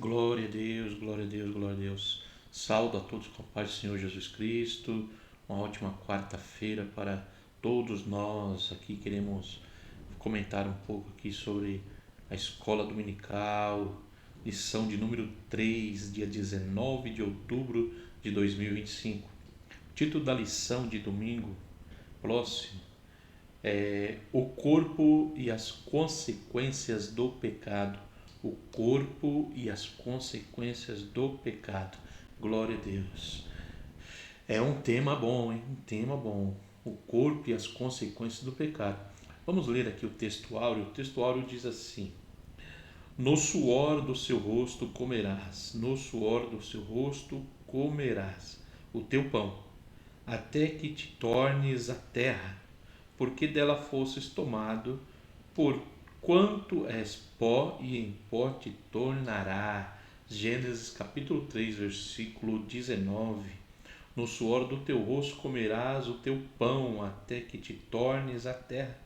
Glória a Deus, glória a Deus, glória a Deus. Saúdo a todos com a paz do Senhor Jesus Cristo. Uma ótima quarta-feira para todos nós. Aqui queremos comentar um pouco aqui sobre a escola dominical, lição de número 3, dia 19 de outubro de 2025. O título da lição de domingo próximo é O corpo e as consequências do pecado. O corpo e as consequências do pecado. Glória a Deus. É um tema bom, hein? Um tema bom. O corpo e as consequências do pecado. Vamos ler aqui o texto áureo. O texto áureo diz assim: No suor do seu rosto comerás, no suor do seu rosto comerás o teu pão, até que te tornes a terra, porque dela fostes tomado, porquanto és pó e em pó te tornará. Gênesis capítulo 3, versículo 19. No suor do teu rosto comerás o teu pão, até que te tornes a terra,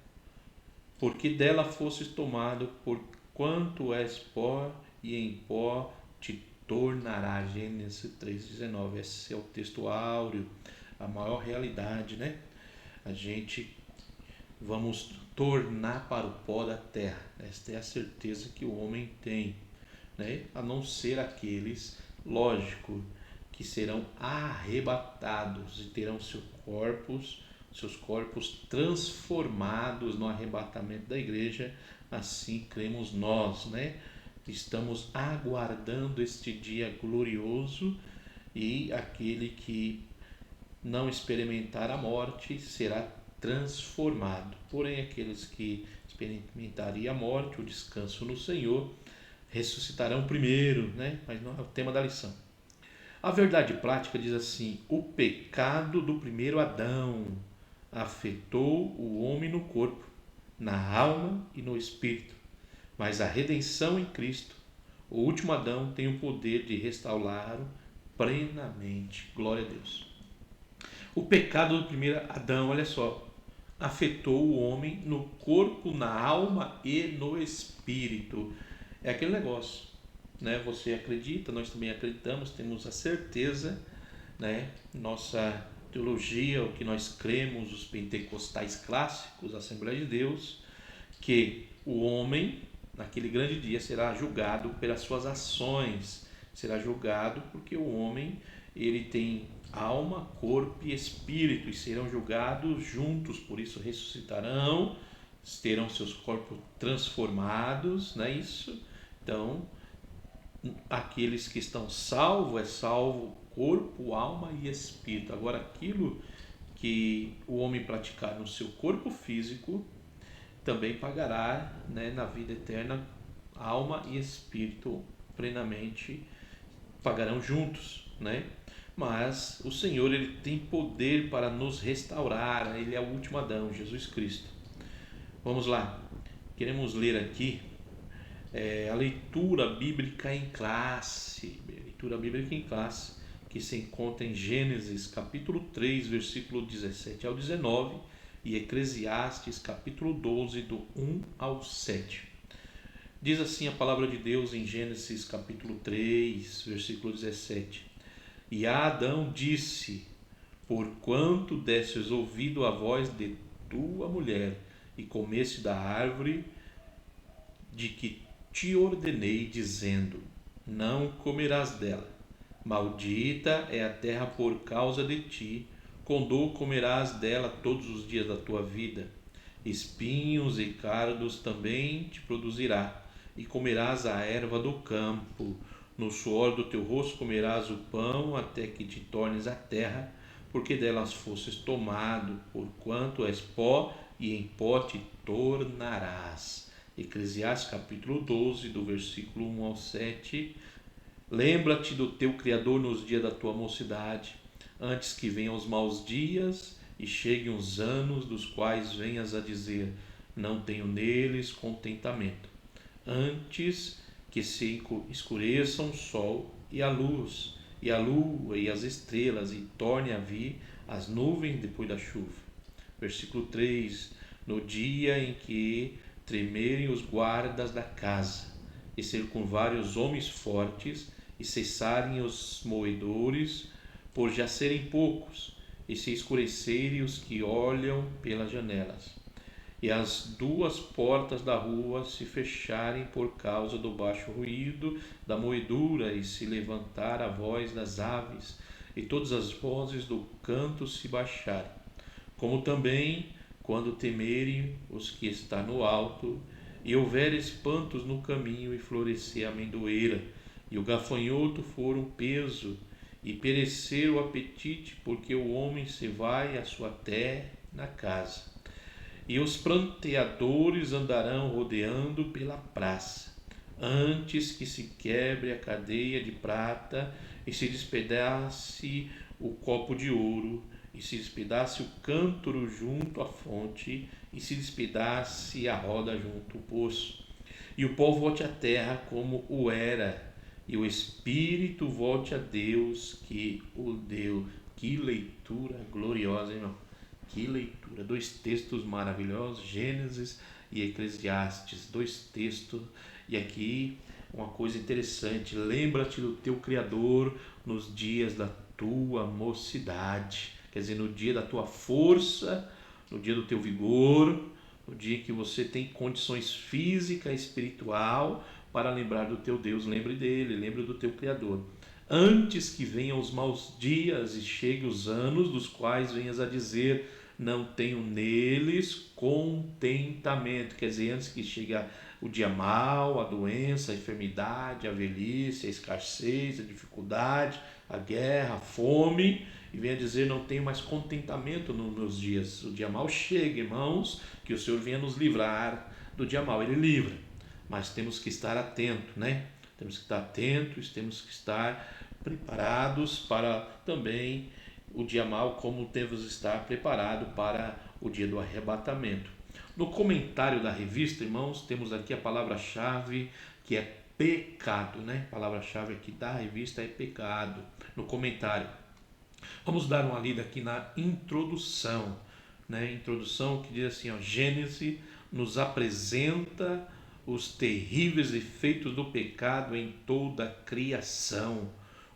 porque dela fostes tomado, porquanto és pó e em pó te tornará. Gênesis 3,19. Esse é o texto áureo, a maior realidade, né? A gente vamos tornar para o pó da terra. Esta é a certeza que o homem tem, né? A não ser aqueles, lógico, que serão arrebatados e terão seus corpos transformados no arrebatamento da igreja. Assim cremos nós, né? Estamos aguardando este dia glorioso, e aquele que não experimentar a morte será transformado. Porém, aqueles que experimentarem a morte, o descanso no Senhor, ressuscitarão primeiro, né? Mas não é o tema da lição. A verdade prática diz assim: o pecado do primeiro Adão afetou o homem no corpo, na alma e no espírito, mas a redenção em Cristo, o último Adão, tem o poder de restaurá-lo plenamente. Glória a Deus. O pecado do primeiro Adão, olha só, afetou o homem no corpo, na alma e no espírito. É aquele negócio, né? Você acredita, nós também acreditamos, temos a certeza, né? Nossa teologia, o que nós cremos, os pentecostais clássicos, a Assembleia de Deus, que o homem, naquele grande dia, será julgado pelas suas ações, será julgado porque o homem, ele tem alma, corpo e espírito, e serão julgados juntos, por isso ressuscitarão, terão seus corpos transformados, não é isso? Então, aqueles que estão salvos, é salvo corpo, alma e espírito. Agora, aquilo que o homem praticar no seu corpo físico, também pagará, né, na vida eterna. Alma e espírito plenamente pagarão juntos, né? Mas o Senhor, ele tem poder para nos restaurar. Ele é o último Adão, Jesus Cristo. Vamos lá, queremos ler aqui a leitura bíblica em classe, que se encontra em Gênesis capítulo 3, versículo 17 ao 19, e Eclesiastes capítulo 12, do 1 ao 7. Diz assim a palavra de Deus em Gênesis capítulo 3, versículo 17: E a Adão disse: Porquanto destes ouvido a voz de tua mulher, e comeste da árvore de que te ordenei, dizendo: Não comerás dela. Maldita é a terra por causa de ti, condô comerás dela todos os dias da tua vida. Espinhos e cardos também te produzirá, e comerás a erva do campo. No suor do teu rosto comerás o pão, até que te tornes a terra, porque delas fostes tomado, porquanto és pó, e em pó te tornarás. Eclesiastes capítulo 12, do versículo 1 ao 7. Lembra-te do teu Criador nos dias da tua mocidade, antes que venham os maus dias e cheguem os anos, dos quais venhas a dizer: não tenho neles contentamento. Antes que se escureçam o sol e a luz, e a lua e as estrelas, e torne a vir as nuvens depois da chuva. Versículo 3. No dia em que tremerem os guardas da casa, e ser com vários homens fortes, e cessarem os moedores, por já serem poucos, e se escurecerem os que olham pelas janelas, e as duas portas da rua se fecharem por causa do baixo ruído da moedura, e se levantar a voz das aves, e todas as vozes do canto se baixarem, como também quando temerem os que está no alto, e houver espantos no caminho, e florescer a amendoeira, e o gafanhoto for um peso, e perecer o apetite, porque o homem se vai à sua terra na casa. E os pranteadores andarão rodeando pela praça, antes que se quebre a cadeia de prata, e se despedace o copo de ouro, e se despedace o cântaro junto à fonte, e se despedace a roda junto ao poço. E o pó volte à terra como o era, e o espírito volte a Deus que o deu. Que leitura gloriosa, hein, irmão? Que leitura! Dois textos maravilhosos, Gênesis e Eclesiastes, dois textos. E aqui uma coisa interessante: lembra-te do teu Criador nos dias da tua mocidade, quer dizer, no dia da tua força, no dia do teu vigor, no dia que você tem condições física e espiritual para lembrar do teu Deus. Lembre dele, lembre do teu Criador. Antes que venham os maus dias e cheguem os anos, dos quais venhas a dizer: não tenho neles contentamento. Quer dizer, antes que chegue o dia mau, a doença, a enfermidade, a velhice, a escassez, a dificuldade, a guerra, a fome, e venha dizer: não tenho mais contentamento nos meus dias. O dia mau chega, irmãos, que o Senhor venha nos livrar do dia mau. Ele livra, mas temos que estar atentos, né? Temos que estar atentos, temos que estar preparados para também o dia mau, como devemos estar preparados para o dia do arrebatamento. No comentário da revista, irmãos, temos aqui a palavra-chave que é pecado, né? A palavra-chave aqui da revista é pecado. No comentário, vamos dar uma lida aqui na introdução, né? Introdução que diz assim, ó: Gênesis nos apresenta os terríveis efeitos do pecado em toda a criação.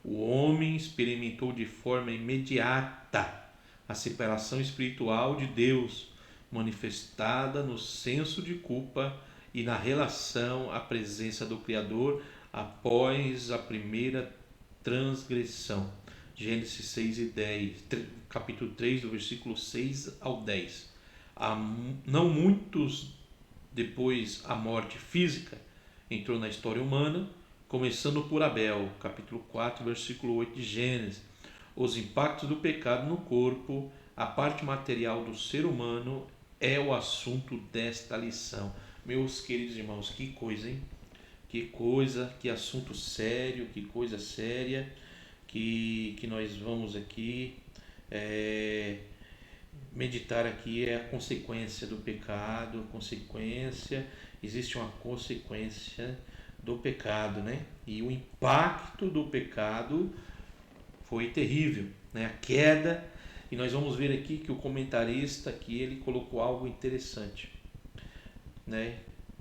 O homem experimentou de forma imediata a separação espiritual de Deus, manifestada no senso de culpa e na relação à presença do Criador após a primeira transgressão. Gênesis 6 e 10, capítulo 3, do versículo 6 ao 10. Não muitos depois a morte física entrou na história humana, começando por Abel, capítulo 4, versículo 8 de Gênesis. Os impactos do pecado no corpo, a parte material do ser humano, é o assunto desta lição. Meus queridos irmãos, que coisa, hein? Que coisa, que assunto sério, que coisa séria que nós vamos aqui meditar aqui. É a consequência do pecado, existe uma consequência do pecado, né? E o impacto do pecado foi terrível, né? A queda. E nós vamos ver aqui que o comentarista aqui, ele colocou algo interessante, né?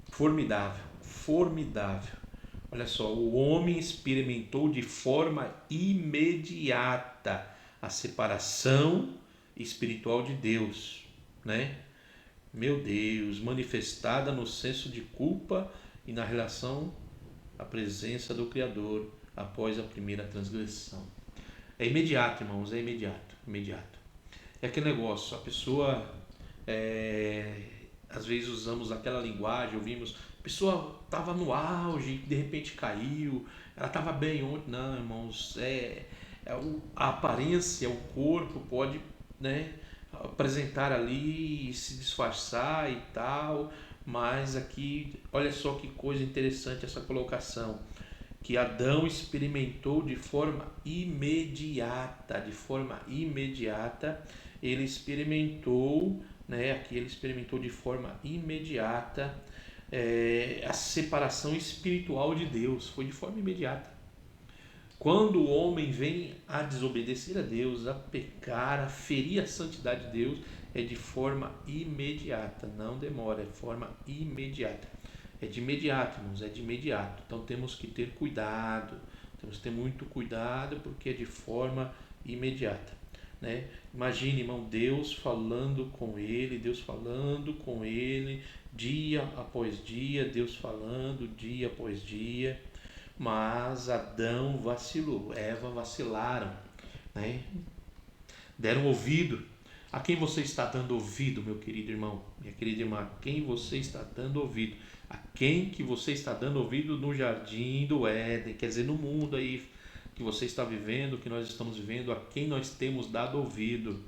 Formidável. Olha só, o homem experimentou de forma imediata a separação espiritual de Deus, né? Meu Deus, manifestada no senso de culpa e na relação à presença do Criador após a primeira transgressão. É imediato, irmãos, é imediato. É aquele negócio, a pessoa, às vezes usamos aquela linguagem, ouvimos, a pessoa estava no auge, de repente caiu, ela estava bem ontem. Não, irmãos, a aparência, o corpo pode, né, apresentar ali e se disfarçar e tal, mas aqui, olha só que coisa interessante essa colocação, que Adão experimentou de forma imediata, ele experimentou, né, aqui ele experimentou de forma imediata a separação espiritual de Deus, foi de forma imediata. Quando o homem vem a desobedecer a Deus, a pecar, a ferir a santidade de Deus, é de forma imediata, não demora, é de forma imediata. É de imediato, irmãos, é de imediato. Então temos que ter cuidado, temos que ter muito cuidado porque é de forma imediata, né? Imagine, irmão, Deus falando com ele, dia após dia, Deus falando dia após dia, mas Adão vacilou, Eva vacilaram, né? Deram ouvido. A quem você está dando ouvido, meu querido irmão, minha querida irmã? A quem você está dando ouvido? A quem que você está dando ouvido no jardim do Éden? Quer dizer, no mundo aí que você está vivendo, que nós estamos vivendo, a quem nós temos dado ouvido?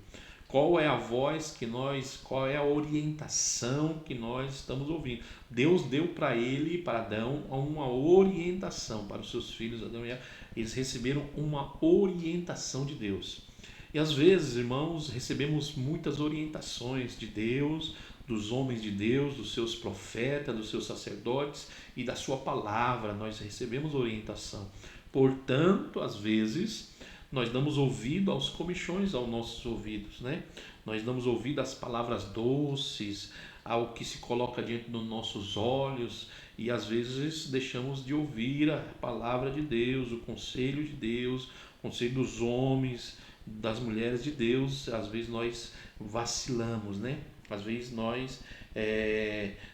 Qual é a voz que nós, qual é a orientação que nós estamos ouvindo? Deus deu para ele, para Adão, uma orientação, para os seus filhos, Adão e Eva. Eles receberam uma orientação de Deus. E às vezes, irmãos, recebemos muitas orientações de Deus, dos homens de Deus, dos seus profetas, dos seus sacerdotes e da sua palavra. Nós recebemos orientação. Portanto, às vezes, nós damos ouvido aos comichões aos nossos ouvidos, né? Nós damos ouvido às palavras doces, ao que se coloca diante dos nossos olhos e às vezes deixamos de ouvir a palavra de Deus, o conselho de Deus, o conselho dos homens, das mulheres de Deus. Às vezes nós vacilamos, né? Às vezes nós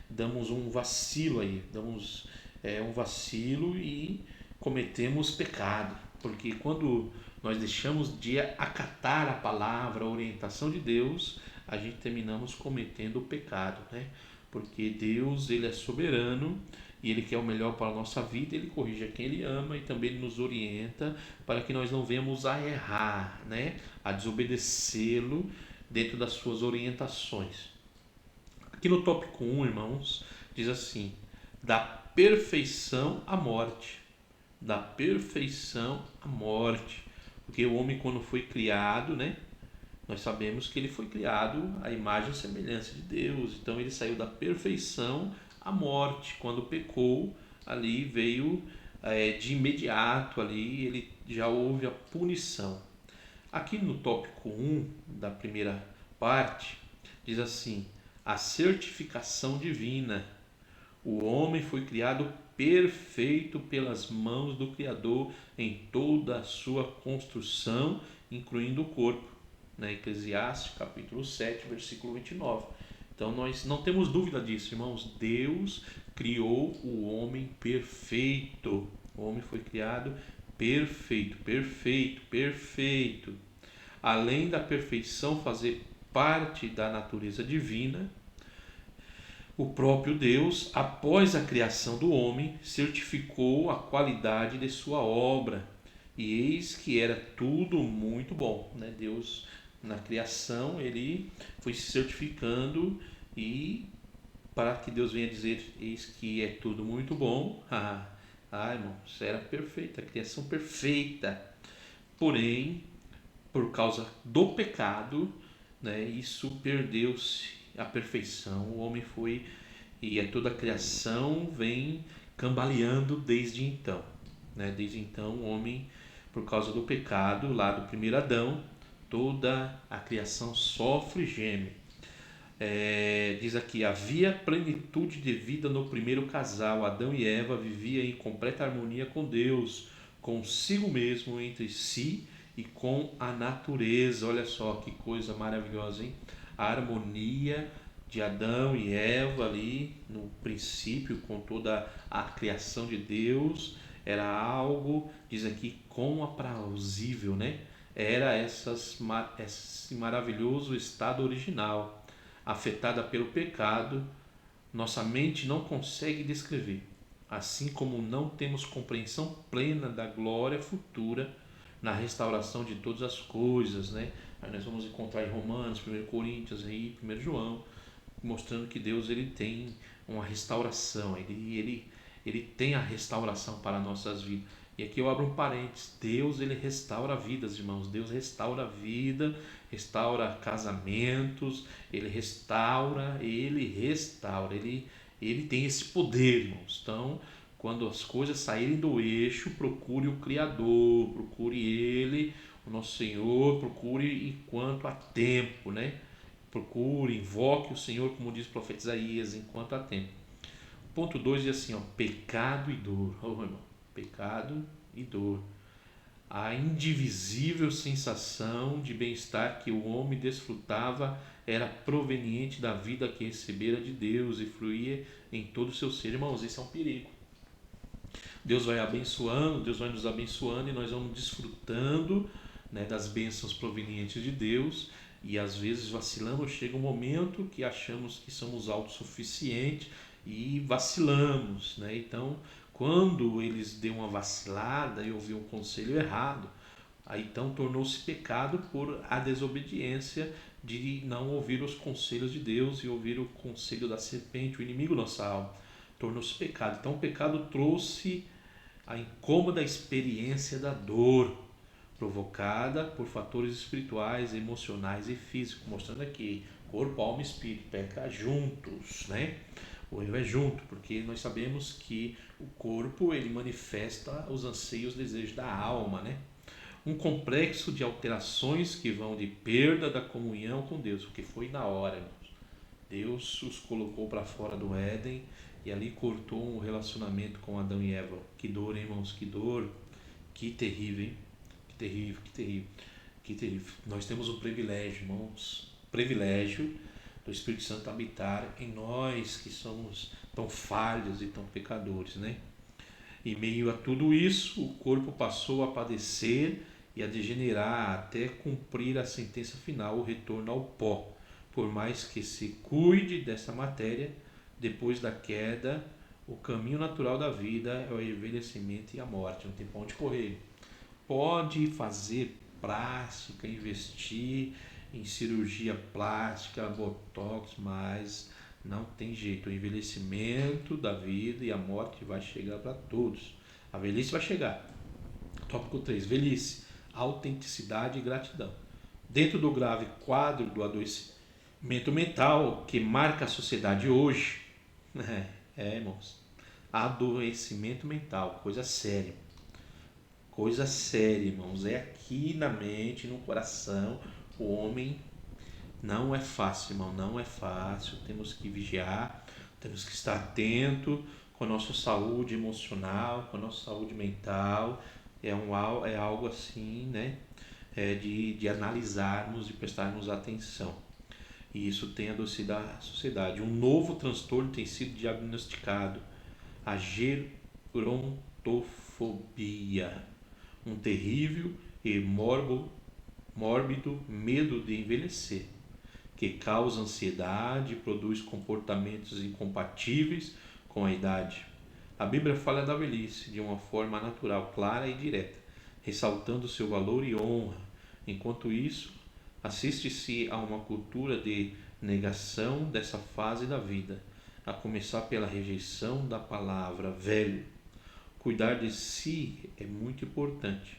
damos um vacilo aí, damos um vacilo e cometemos pecado, porque quando nós deixamos de acatar a palavra, a orientação de Deus, a gente terminamos cometendo o pecado, né? Porque Deus, ele é soberano e ele quer o melhor para a nossa vida, ele corrige a quem ele ama e também ele nos orienta para que nós não venhamos a errar, né? A desobedecê-lo dentro das suas orientações. Aqui no tópico 1, irmãos, diz assim: da perfeição à morte. Da perfeição à morte. Porque o homem, quando foi criado, né? Nós sabemos que ele foi criado à imagem e semelhança de Deus. Então ele saiu da perfeição à morte. Quando pecou, ali veio de imediato, ali ele já houve a punição. Aqui no tópico 1 da primeira parte, diz assim: a certificação divina. O homem foi criado perfeito pelas mãos do Criador em toda a sua construção, incluindo o corpo. Na Eclesiastes capítulo 7, versículo 29. Então nós não temos dúvida disso, irmãos. Deus criou o homem perfeito. O homem foi criado perfeito, perfeito, perfeito. Além da perfeição fazer parte da natureza divina, o próprio Deus, após a criação do homem, certificou a qualidade de sua obra. E eis que era tudo muito bom, né? Deus, na criação, ele foi se certificando, e para que Deus venha dizer: eis que é tudo muito bom. Irmãos, era perfeita, a criação perfeita. Porém, por causa do pecado, né, isso perdeu-se a perfeição. O homem foi, e toda a criação vem cambaleando desde então, né? Desde então o homem, por causa do pecado lá do primeiro Adão, toda a criação sofre e geme. Diz aqui: havia plenitude de vida no primeiro casal. Adão e Eva viviam em completa harmonia com Deus, consigo mesmo, entre si e com a natureza. Olha só que coisa maravilhosa, hein? A harmonia de Adão e Eva ali no princípio, com toda a criação de Deus, era algo, diz aqui, comparável, né? Era esse maravilhoso estado original. Afetada pelo pecado, nossa mente não consegue descrever. Assim como não temos compreensão plena da glória futura na restauração de todas as coisas, né? Aí nós vamos encontrar em Romanos, 1 Coríntios, aí 1 João, mostrando que Deus, ele tem uma restauração, ele tem a restauração para nossas vidas. E aqui eu abro um parênteses: Deus, ele restaura vidas, irmãos. Deus restaura a vida, restaura casamentos, ele tem esse poder, irmãos. Então, quando as coisas saírem do eixo, procure o Criador, procure ele, o nosso Senhor, procure enquanto há tempo, né? Procure, invoque o Senhor, como diz o profeta Isaías, enquanto há tempo. ponto 2 diz assim, ó, pecado e dor. Oh, irmão, pecado e dor. A indivisível sensação de bem-estar que o homem desfrutava era proveniente da vida que recebera de Deus e fluía em todo o seu ser. Irmãos, esse é um perigo. Deus vai abençoando, Deus vai nos abençoando e nós vamos desfrutando, né, das bênçãos provenientes de Deus, e às vezes vacilamos. Chega um momento que achamos que somos autossuficientes e vacilamos, né? Então, quando eles deu uma vacilada e ouviu um conselho errado, aí então tornou-se pecado por a desobediência de não ouvir os conselhos de Deus e ouvir o conselho da serpente, o inimigo da nossa alma. Tornou-se pecado. Então o pecado trouxe a incômoda experiência da dor provocada por fatores espirituais, emocionais e físicos, mostrando aqui corpo, alma e espírito pecam juntos, né? O erro é junto, porque nós sabemos que o corpo ele manifesta os anseios, os desejos da alma, né? Um complexo de alterações que vão de perda da comunhão com Deus, o que foi na hora, irmãos. Deus os colocou para fora do Éden e ali cortou um relacionamento com Adão e Eva. Que dor, hein, irmãos, que dor, que terrível, hein? Que terrível, que terrível, que terrível. Nós temos o privilégio, irmãos, privilégio do Espírito Santo habitar em nós que somos tão falhos e tão pecadores, né? Em meio a tudo isso, o corpo passou a padecer e a degenerar até cumprir a sentença final, o retorno ao pó. Por mais que se cuide dessa matéria, depois da queda, o caminho natural da vida é o envelhecimento e a morte. Não tem para onde correr. Pode fazer plástica, investir em cirurgia plástica, botox, mas não tem jeito. O envelhecimento da vida e a morte vai chegar para todos. A velhice vai chegar. Tópico 3. Velhice, autenticidade e gratidão. Dentro do grave quadro do adoecimento mental que marca a sociedade hoje, irmãos, adoecimento mental, coisa séria. Coisa séria, irmãos. É aqui na mente, no coração. O homem não é fácil, irmão. Não é fácil. Temos que vigiar, temos que estar atento com a nossa saúde emocional, com a nossa saúde mental. É algo assim, né? De analisarmos, de prestarmos atenção. E isso tem adoecido a sociedade. Um novo transtorno tem sido diagnosticado: a gerontofobia. Um terrível e mórbido medo de envelhecer, que causa ansiedade e produz comportamentos incompatíveis com a idade. A Bíblia fala da velhice de uma forma natural, clara e direta, ressaltando seu valor e honra. Enquanto isso, assiste-se a uma cultura de negação dessa fase da vida, a começar pela rejeição da palavra velho. Cuidar de si é muito importante,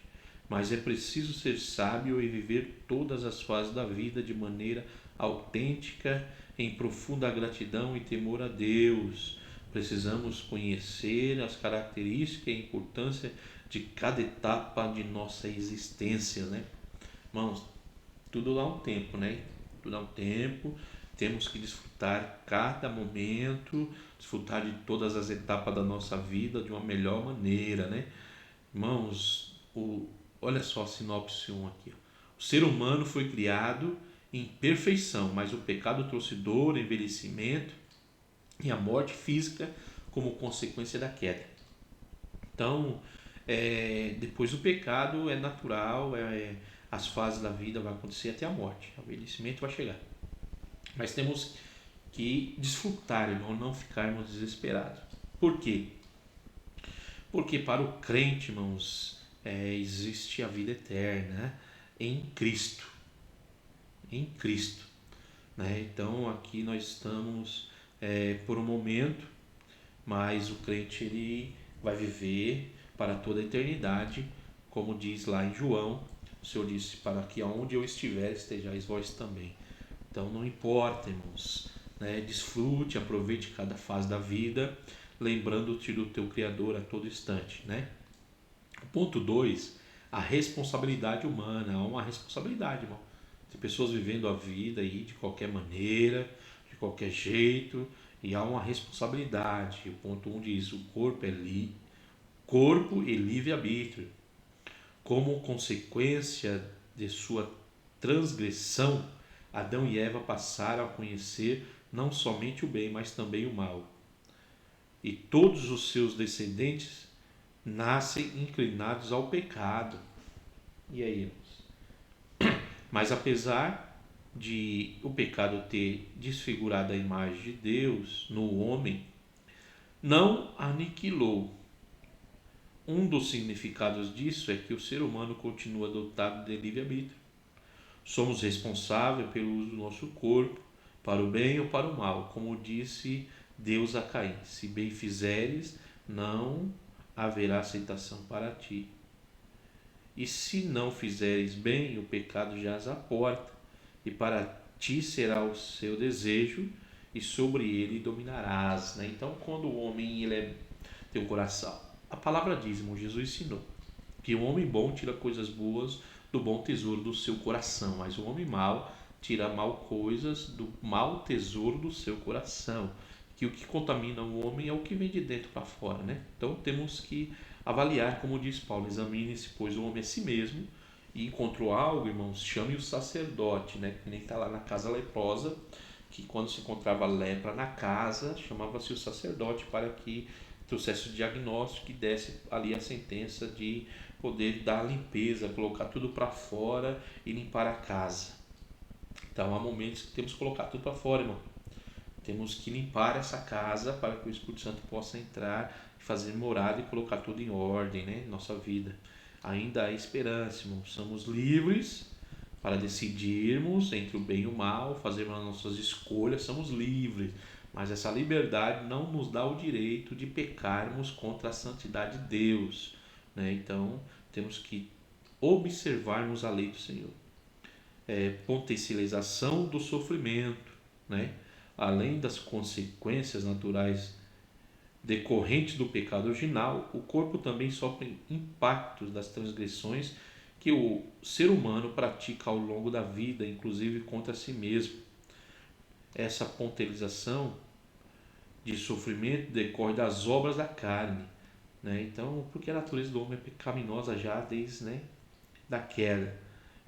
mas é preciso ser sábio e viver todas as fases da vida de maneira autêntica, em profunda gratidão e temor a Deus. Precisamos conhecer as características e a importância de cada etapa de nossa existência, né? Irmãos, tudo dá um tempo, né? Tudo dá um tempo. Temos que desfrutar cada momento, desfrutar de todas as etapas da nossa vida de uma melhor maneira, né? Irmãos, olha só a sinopse 1 aqui. O ser humano foi criado em perfeição, mas o pecado trouxe dor, envelhecimento e a morte física como consequência da queda. Então, depois do pecado é natural, as fases da vida vão acontecer até a morte. O envelhecimento vai chegar. Mas temos que desfrutar, irmão, não ficarmos desesperados. Por quê? Porque para o crente, irmãos, existe a vida eterna em Cristo. Em Cristo. Né? Então aqui nós estamos por um momento, mas o crente ele vai viver para toda a eternidade, como diz lá em João. O Senhor disse: para que aonde eu estiver, estejais vós também. Então não importa, irmãos, né? Desfrute, aproveite cada fase da vida, lembrando-te do teu Criador a todo instante, né? Ponto 2, a responsabilidade humana. Há uma responsabilidade, irmão. Tem pessoas vivendo a vida aí de qualquer maneira, de qualquer jeito, E há uma responsabilidade. O ponto 1 diz: o corpo e livre-arbítrio. Como consequência de sua transgressão, Adão e Eva passaram a conhecer não somente o bem, mas também o mal. E todos os seus descendentes nascem inclinados ao pecado. E aí? Mas apesar de o pecado ter desfigurado a imagem de Deus no homem, não aniquilou. Um dos significados disso é que o ser humano continua dotado de livre-arbítrio. Somos responsáveis pelo uso do nosso corpo, para o bem ou para o mal, como disse Deus a Caim: se bem fizeres, não haverá aceitação para ti. E se não fizeres bem, o pecado jaz à porta, e para ti será o seu desejo, e sobre ele dominarás. Né? Então, quando o homem tem um coração, a palavra diz, irmão, Jesus ensinou que o homem bom tira coisas boas do bom tesouro do seu coração, mas o homem mau tira mal coisas do mau tesouro do seu coração. Que o que contamina o homem é o que vem de dentro para fora, né? Então temos que avaliar, como diz Paulo: examine-se, pois, o homem a si mesmo, e encontrou algo, irmãos, chame o sacerdote, né? Que nem está lá na casa leprosa, que quando se encontrava lepra na casa, chamava-se o sacerdote para que trouxesse o diagnóstico e desse ali a sentença de poder dar a limpeza, colocar tudo para fora e limpar a casa. Então há momentos que temos que colocar tudo para fora, irmão. Temos que limpar essa casa para que o Espírito Santo possa entrar, fazer morada e colocar tudo em ordem, né? Nossa vida. Ainda há esperança, irmão. Somos livres para decidirmos entre o bem e o mal, fazermos as nossas escolhas, somos livres. Mas essa liberdade não nos dá o direito de pecarmos contra a santidade de Deus, né? Então temos que observarmos a lei do Senhor. Potencialização do sofrimento, né? Além das consequências naturais decorrentes do pecado original, o corpo também sofre impactos das transgressões que o ser humano pratica ao longo da vida, inclusive contra si mesmo. Essa potencialização de sofrimento decorre das obras da carne, né? Então, porque a natureza do homem é pecaminosa já desde, né, da queda.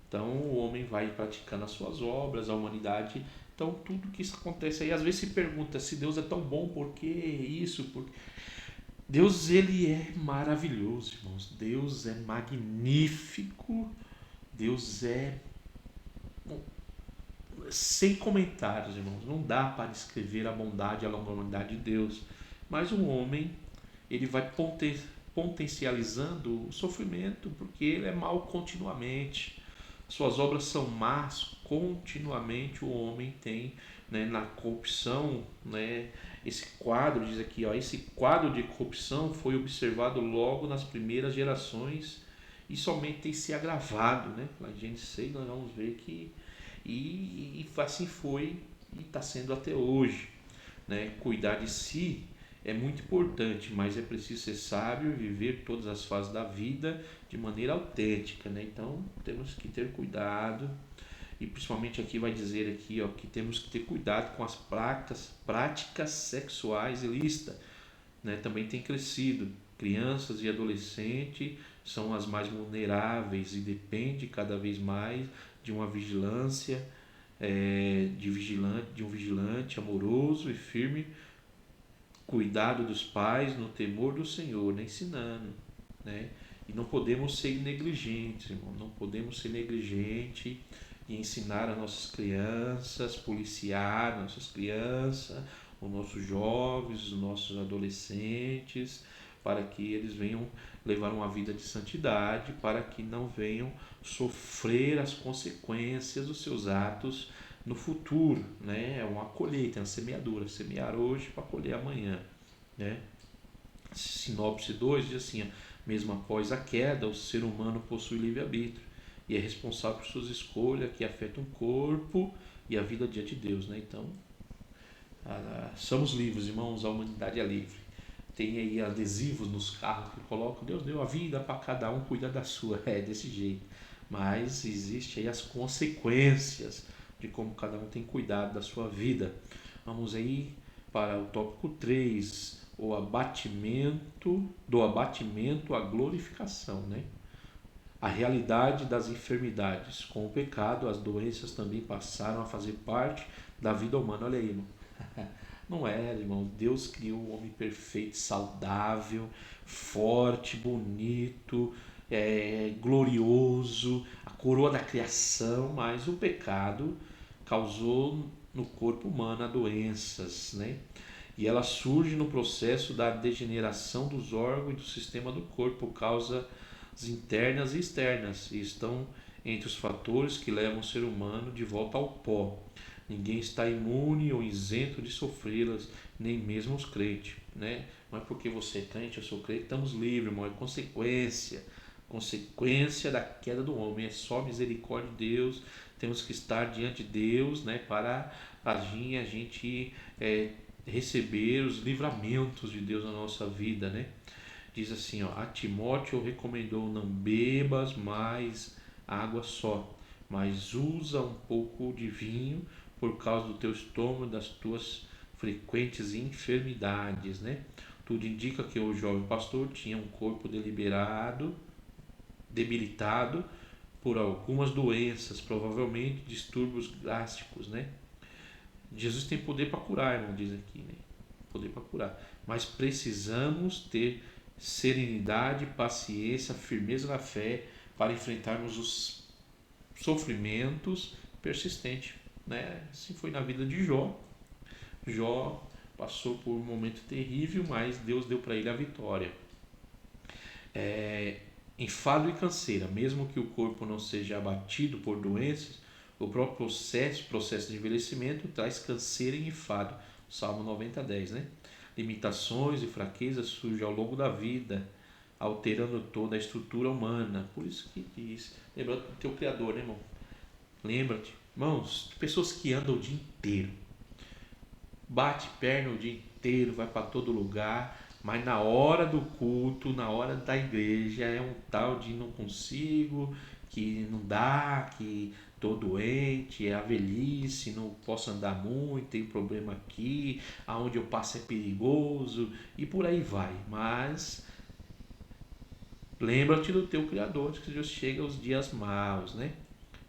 Então o homem vai praticando as suas obras, a humanidade. Então tudo que isso acontece aí, às vezes se pergunta se Deus é tão bom, por que isso? Deus, ele é maravilhoso, irmãos. Deus é magnífico. Deus é sem comentários, irmãos. Não dá para escrever a bondade e a longanimidade de Deus. Mas o homem, ele vai potencializando o sofrimento porque ele é mau continuamente. Suas obras são más continuamente. O homem tem, né, na corrupção, né, esse quadro diz aqui, ó, esse quadro de corrupção foi observado logo nas primeiras gerações e somente tem se agravado, né? Lá em Gênesis 6 nós vamos ver que e assim foi e está sendo até hoje, né? Cuidar de si é muito importante, mas é preciso ser sábio e viver todas as fases da vida de maneira autêntica, né? Então temos que ter cuidado, e principalmente aqui vai dizer aqui, ó, que temos que ter cuidado com as práticas sexuais ilícitas, né? Também tem crescido. Crianças e adolescentes são as mais vulneráveis e depende cada vez mais de uma vigilância, de um vigilante amoroso e firme, cuidado dos pais no temor do Senhor, né? Ensinando, né? E não podemos ser negligentes, irmão. Não podemos ser negligentes e ensinar as nossas crianças, policiar nossas crianças, os nossos jovens, os nossos adolescentes, para que eles venham levar uma vida de santidade, para que não venham sofrer as consequências dos seus atos no futuro, né? É uma colheita, é uma semeadura, semear hoje para colher amanhã, né? Sinopse 2 diz assim, ó, mesmo após a queda, o ser humano possui livre-arbítrio e é responsável por suas escolhas que afetam o corpo e a vida diante de Deus, né? Então, somos livres, irmãos, a humanidade é livre. Tem aí adesivos nos carros que colocam: Deus deu a vida para cada um cuidar da sua. É desse jeito. Mas existe aí as consequências de como cada um tem cuidado da sua vida. Vamos aí para o tópico 3, o abatimento, do abatimento à glorificação, né? A realidade das enfermidades. Com o pecado, as doenças também passaram a fazer parte da vida humana. Olha aí, irmão. Não era, irmão. Deus criou um homem perfeito, saudável, forte, bonito, glorioso, a coroa da criação, mas o pecado causou no corpo humano doenças, né? E ela surge no processo da degeneração dos órgãos e do sistema do corpo por causas internas e externas, e estão entre os fatores que levam o ser humano de volta ao pó. Ninguém está imune ou isento de sofrê-las, nem mesmo os crentes, né? Não é porque você é crente, eu sou crente, estamos livres, irmão. É consequência da queda do homem. É só misericórdia de Deus. Temos que estar diante de Deus, né? Para a gente receber os livramentos de Deus na nossa vida, né? Diz assim, ó, a Timóteo recomendou: não bebas mais água só, mas usa um pouco de vinho por causa do teu estômago e das tuas frequentes enfermidades, né? Tudo indica que o jovem pastor tinha um corpo debilitado por algumas doenças, provavelmente distúrbios gástricos, né? Jesus tem poder para curar, irmão, diz aqui, né? Poder para curar. Mas precisamos ter serenidade, paciência, firmeza na fé para enfrentarmos os sofrimentos persistentes, né? Assim foi na vida de Jó. Jó passou por um momento terrível, mas Deus deu para ele a vitória. Enfado e canseira, mesmo que o corpo não seja abatido por doenças, o próprio processo de envelhecimento traz canseira e enfado. Salmo 90:10, né? Limitações e fraquezas surgem ao longo da vida, alterando toda a estrutura humana. Por isso que diz, lembrando do teu Criador, né, irmão? Lembra-te, irmãos, pessoas que andam o dia inteiro, bate perna o dia inteiro, vai para todo lugar, mas na hora do culto, na hora da igreja, é um tal de não consigo, que não dá, que estou doente, é a velhice, não posso andar muito, tem problema aqui, aonde eu passo é perigoso, e por aí vai. Mas lembra-te do teu Criador, que Deus chega aos dias maus, né?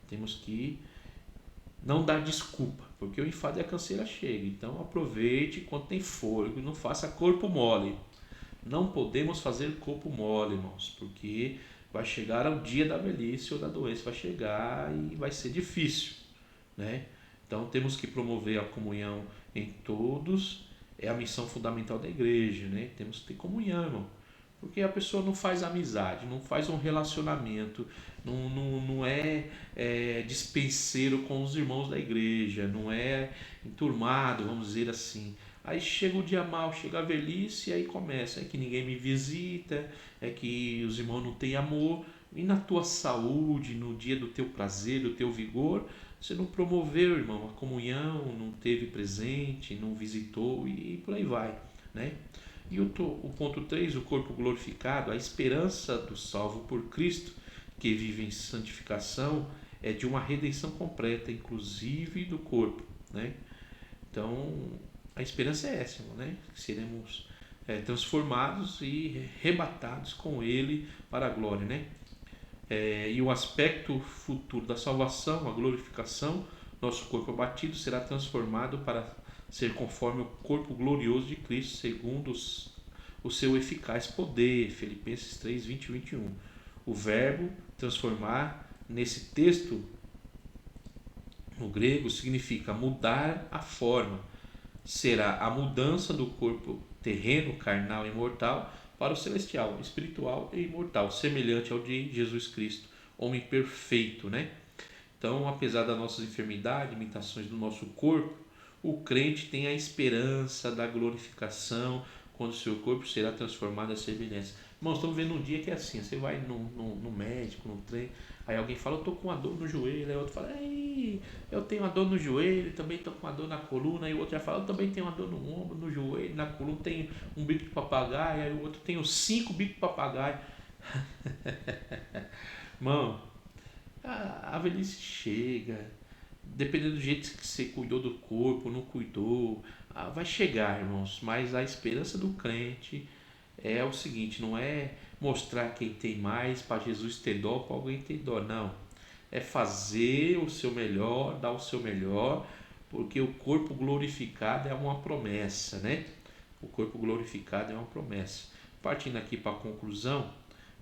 Temos que não dar desculpa, porque o enfado e a canseira chega. Então aproveite quando tem fôlego e não faça corpo mole. Não podemos fazer corpo mole, irmãos, porque vai chegar o dia da velhice ou da doença, vai chegar e vai ser difícil, né? Então temos que promover a comunhão em todos, é a missão fundamental da igreja, né? Temos que ter comunhão, irmão. Porque a pessoa não faz amizade, não faz um relacionamento, não é dispenseiro com os irmãos da igreja, não é enturmado, vamos dizer assim. Aí chega o dia mal, chega a velhice e aí começa. É que ninguém me visita, é que os irmãos não têm amor. E na tua saúde, no dia do teu prazer, do teu vigor, você não promoveu, irmão, a comunhão, não teve presente, não visitou e por aí vai, né? E o ponto 3, o corpo glorificado, a esperança do salvo por Cristo, que vive em santificação, é de uma redenção completa, inclusive do corpo, né? Então, a esperança é essa, né? Seremos transformados e rebatados com Ele para a glória, né? E o aspecto futuro da salvação, a glorificação, nosso corpo abatido será transformado para ser conforme o corpo glorioso de Cristo, segundo o seu eficaz poder. Filipenses 3, 20 e 21. O verbo transformar, nesse texto, no grego, significa mudar a forma. Será a mudança do corpo terreno, carnal e mortal para o celestial, espiritual e imortal, semelhante ao de Jesus Cristo, homem perfeito, né? Então, apesar das nossas enfermidades, limitações do nosso corpo, o crente tem a esperança da glorificação, quando o seu corpo será transformado à semelhança. Irmãos, estamos vendo um dia que é assim, você vai no médico, no trem, aí alguém fala, eu estou com uma dor no joelho, aí o outro fala, ei, eu tenho uma dor no joelho, também estou com uma dor na coluna, aí o outro já fala, eu também tenho uma dor no ombro, no joelho, na coluna, tenho um bico de papagaio, aí o outro tem 5 bicos de papagaio. Irmão, a velhice chega, dependendo do jeito que você cuidou do corpo, não cuidou, vai chegar, irmãos. Mas a esperança do crente é o seguinte: não é mostrar quem tem mais para Jesus ter dó, para alguém ter dó, não. É fazer o seu melhor, dar o seu melhor, porque o corpo glorificado é uma promessa, né? O corpo glorificado é uma promessa. Partindo aqui para a conclusão,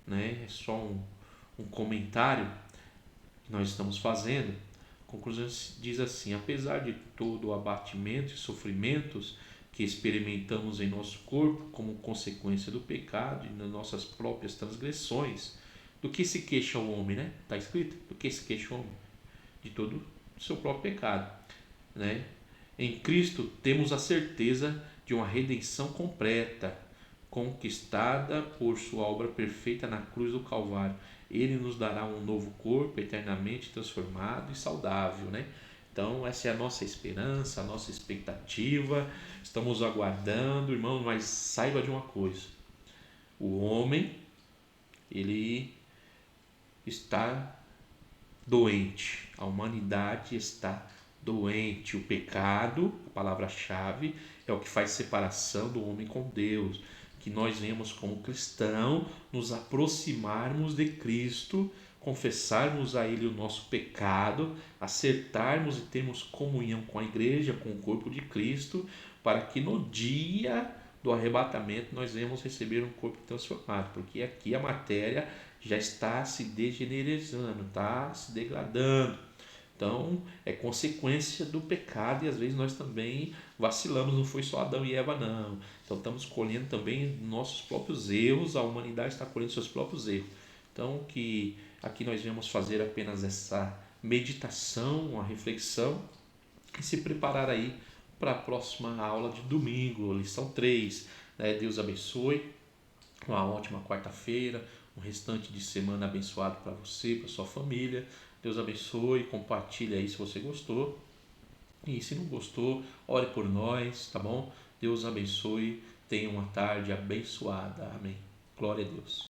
né? É só um comentário que nós estamos fazendo. A conclusão diz assim: apesar de todo o abatimento e sofrimentos que experimentamos em nosso corpo como consequência do pecado e das nossas próprias transgressões, do que se queixa o homem, né? Está escrito? Do que se queixa o homem? De todo o seu próprio pecado, né? Em Cristo temos a certeza de uma redenção completa, conquistada por sua obra perfeita na cruz do Calvário. Ele nos dará um novo corpo eternamente transformado e saudável, né? Então essa é a nossa esperança, a nossa expectativa. Estamos aguardando, irmão, mas saiba de uma coisa: o homem, ele está doente, a humanidade está doente. O pecado, a palavra-chave, é o que faz separação do homem com Deus. Que nós venhamos como cristão nos aproximarmos de Cristo, confessarmos a Ele o nosso pecado, acertarmos e termos comunhão com a igreja, com o corpo de Cristo, para que no dia do arrebatamento nós venhamos receber um corpo transformado, porque aqui a matéria já está se degeneralizando, está se degradando. Então é consequência do pecado, e às vezes nós também vacilamos, não foi só Adão e Eva, não. Então estamos colhendo também nossos próprios erros, a humanidade está colhendo seus próprios erros. Então que aqui nós vamos fazer apenas essa meditação, uma reflexão, e se preparar aí para a próxima aula de domingo, lição 3. Né? Deus abençoe, uma ótima quarta-feira, um restante de semana abençoado para você, para sua família. Deus abençoe, compartilhe aí se você gostou. E se não gostou, ore por nós, tá bom? Deus abençoe, tenha uma tarde abençoada. Amém. Glória a Deus.